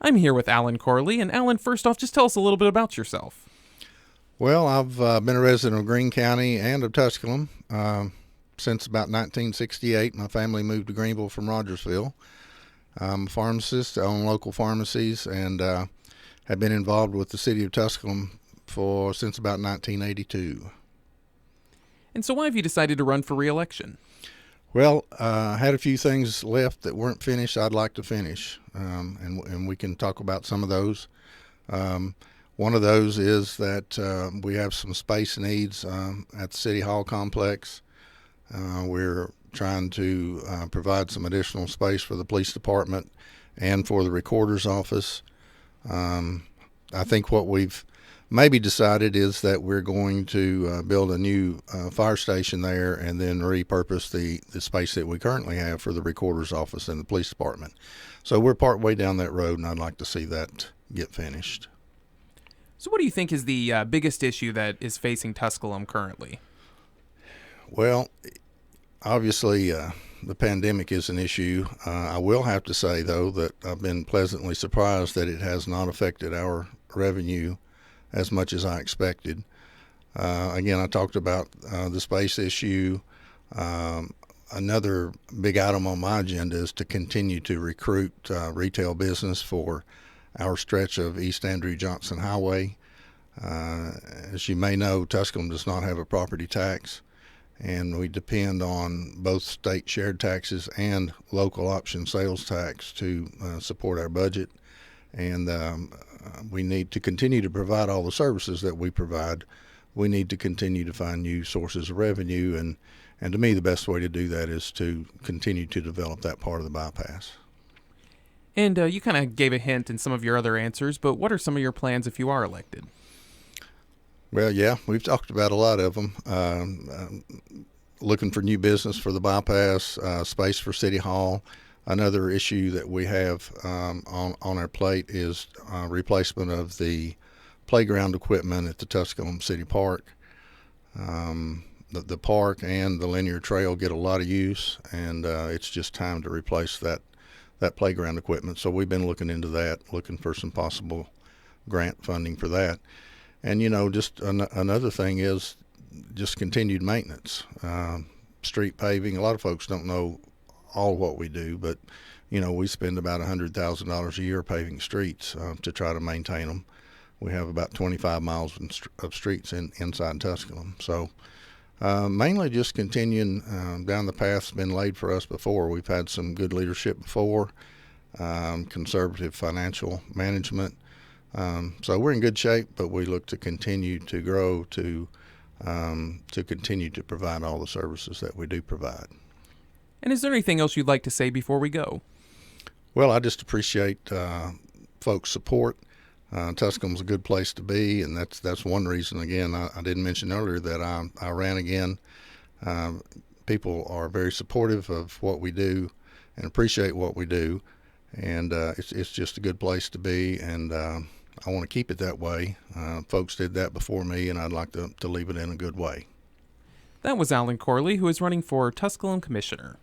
I'm here with Alan Corley, and Alan, first off, just tell us a little bit about yourself. Well, I've been a resident of Greene County and of Tusculum since about 1968. My family moved to Greenville from Rogersville. I'm a pharmacist, I own local pharmacies, and have been involved with the city of Tusculum since about 1982. And so why have you decided to run for re-election? Well, I had a few things left that weren't finished I'd like to finish, and we can talk about some of those. One of those is that we have some space needs at the City Hall complex. We're trying to provide some additional space for the police department and for the recorder's office. I think what we've maybe decided is that we're going to build a new fire station there and then repurpose the space that we currently have for the recorder's office and the police department. So we're part way down that road, and I'd like to see that get finished. So what do you think is the biggest issue that is facing Tusculum currently? Well, obviously, the pandemic is an issue. I will have to say, though, that I've been pleasantly surprised that it has not affected our revenue as much as I expected. Again, I talked about the space issue. Another big item on my agenda is to continue to recruit retail business for our stretch of East Andrew Johnson Highway. As you may know, Tusculum does not have a property tax, and we depend on both state shared taxes and local option sales tax to support our budget. And we need to continue to provide all the services that we provide. We need to continue to find new sources of revenue, and to me, the best way to do that is to continue to develop that part of the bypass. And you kind of gave a hint in some of your other answers, but what are some of your plans if you are elected? Well, yeah, we've talked about a lot of them. Looking for new business for the bypass, space for City Hall. Another issue that we have on our plate is replacement of the playground equipment at the Tusculum City Park. The park and the linear trail get a lot of use, and it's just time to replace that playground equipment. So we've been looking into that, looking for some possible grant funding for that. And, just another thing is just continued maintenance. Street paving, a lot of folks don't know all what we do, but, we spend about $100,000 a year paving streets to try to maintain them. We have about 25 miles of streets inside Tusculum. So mainly just continuing down the path that's been laid for us before. We've had some good leadership before, conservative financial management. So we're in good shape, but we look to continue to grow, to continue to provide all the services that we do provide. And is there anything else you'd like to say before we go? Well, I just appreciate folks' support. Tusculum's a good place to be, and that's one reason. Again, I didn't mention earlier that I ran again. People are very supportive of what we do and appreciate what we do, and it's just a good place to be, and I want to keep it that way. Folks did that before me, and I'd like to leave it in a good way. That was Alan Corley, who is running for Tusculum Commissioner.